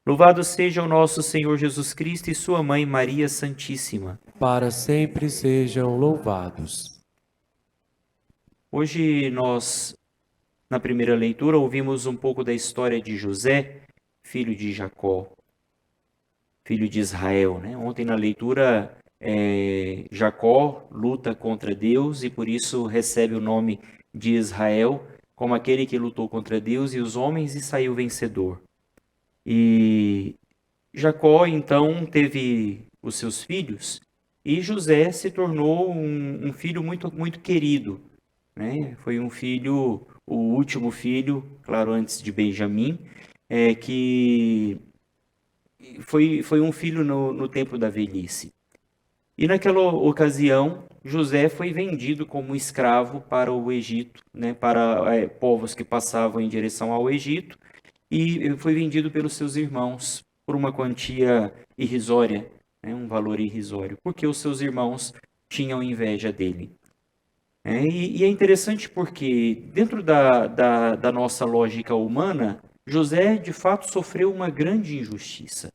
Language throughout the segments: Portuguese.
Louvado seja o nosso Senhor Jesus Cristo e sua mãe Maria Santíssima. Para sempre sejam louvados. Hoje nós, na primeira leitura, ouvimos um pouco da história de José, filho de Jacó, filho de Israel, né? Ontem na leitura, Jacó luta contra Deus e por isso recebe o nome de Israel, como aquele que lutou contra Deus e os homens e saiu vencedor. E Jacó então teve os seus filhos e José se tornou um filho muito, muito querido, né? Foi um filho, o último filho, claro, antes de Benjamim, que foi um filho no tempo da velhice. E naquela ocasião, José foi vendido como escravo para o Egito, né? Para povos que passavam em direção ao Egito, e foi vendido pelos seus irmãos por uma quantia irrisória, né, um valor irrisório, porque os seus irmãos tinham inveja dele. E é interessante porque, dentro da nossa lógica humana, José de fato sofreu uma grande injustiça.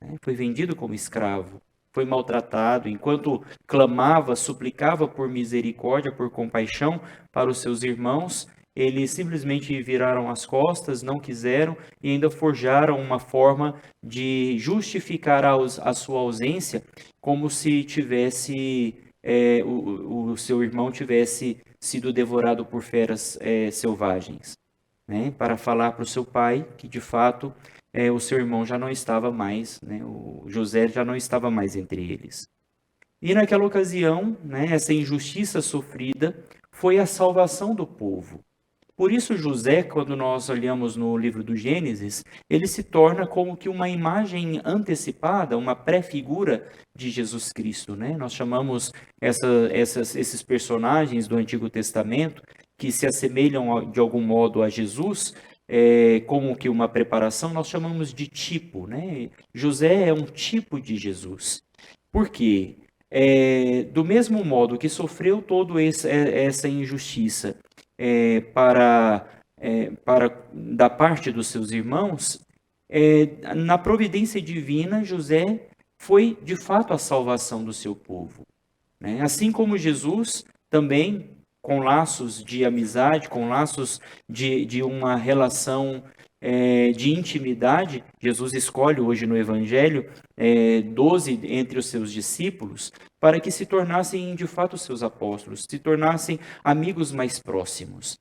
Né? Foi vendido como escravo, foi maltratado, enquanto clamava, suplicava por misericórdia, por compaixão para os seus irmãos, eles simplesmente viraram as costas, não quiseram e ainda forjaram uma forma de justificar a sua ausência, como se tivesse o seu irmão tivesse sido devorado por feras selvagens, né? Para falar para o seu pai que de fato o seu irmão já não estava mais, né? O José já não estava mais entre eles. E naquela ocasião, né, essa injustiça sofrida foi a salvação do povo. Por isso, José, quando nós olhamos no livro do Gênesis, ele se torna como que uma imagem antecipada, uma pré-figura de Jesus Cristo. Né? Nós chamamos esses personagens do Antigo Testamento, que se assemelham de algum modo a Jesus, como que uma preparação, nós chamamos de tipo. Né? José é um tipo de Jesus. Por quê? Do mesmo modo que sofreu toda essa injustiça para da parte dos seus irmãos, na providência divina, José foi de fato a salvação do seu povo. Né? Assim como Jesus também, com laços de amizade, com laços de uma relação de intimidade, Jesus escolhe hoje no Evangelho 12 entre os seus discípulos para que se tornassem de fato seus apóstolos, se tornassem amigos mais próximos.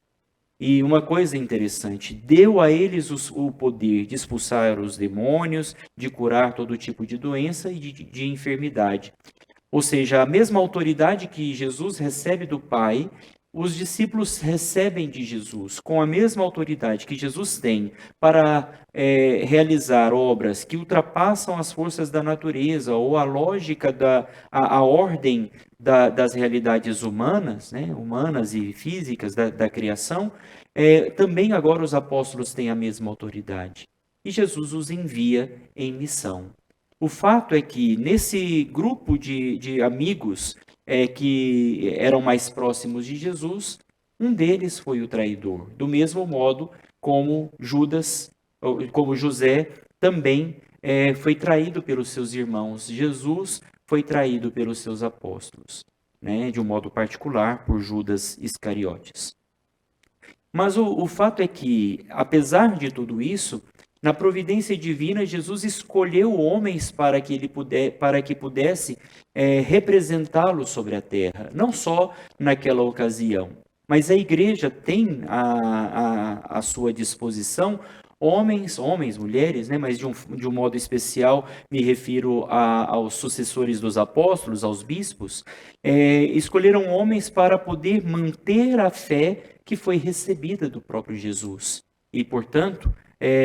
E uma coisa interessante, deu a eles o poder de expulsar os demônios, de curar todo tipo de doença e de enfermidade. Ou seja, a mesma autoridade que Jesus recebe do Pai, os discípulos recebem de Jesus, com a mesma autoridade que Jesus tem para realizar obras que ultrapassam as forças da natureza ou a lógica, a ordem das realidades humanas, né, humanas e físicas da criação, também agora os apóstolos têm a mesma autoridade. E Jesus os envia em missão. O fato é que nesse grupo de amigos que eram mais próximos de Jesus, um deles foi o traidor. Do mesmo modo como Judas, como José, também foi traído pelos seus irmãos. Jesus foi traído pelos seus apóstolos, né? De um modo particular por Judas Iscariotes. Mas o fato é que, apesar de tudo isso, na providência divina, Jesus escolheu homens para que para que pudesse representá-lo sobre a terra, não só naquela ocasião, mas a igreja tem à sua disposição homens, mulheres, né? Mas de um modo especial me refiro aos sucessores dos apóstolos, aos bispos, escolheram homens para poder manter a fé que foi recebida do próprio Jesus. E, portanto,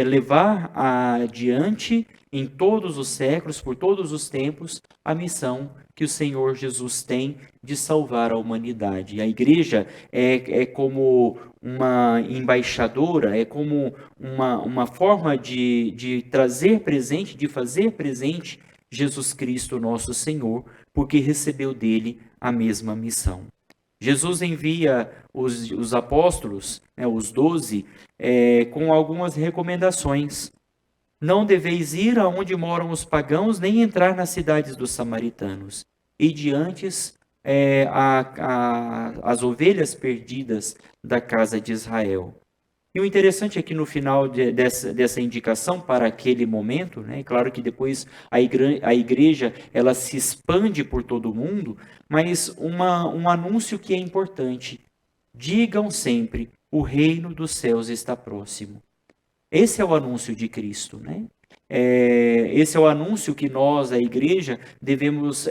levar adiante em todos os séculos, por todos os tempos, a missão que o Senhor Jesus tem de salvar a humanidade. A igreja é como uma embaixadora, é como uma forma de trazer presente, de fazer presente Jesus Cristo, nosso Senhor, porque recebeu dele a mesma missão. Jesus envia os apóstolos, né, os 12, com algumas recomendações. Não deveis ir aonde moram os pagãos, nem entrar nas cidades dos samaritanos. E diante as ovelhas perdidas da casa de Israel. E o interessante é que no final dessa indicação para aquele momento, né, claro que depois a igreja ela se expande por todo o mundo, mas um anúncio que é importante. Digam sempre, o reino dos céus está próximo. Esse é o anúncio de Cristo, né? Esse é o anúncio que nós, a igreja, devemos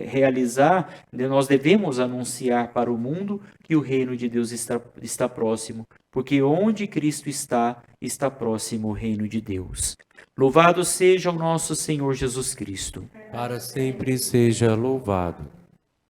realizar, nós devemos anunciar para o mundo que o reino de Deus está próximo, porque onde Cristo está, está próximo o reino de Deus. Louvado seja o nosso Senhor Jesus Cristo. Para sempre seja louvado.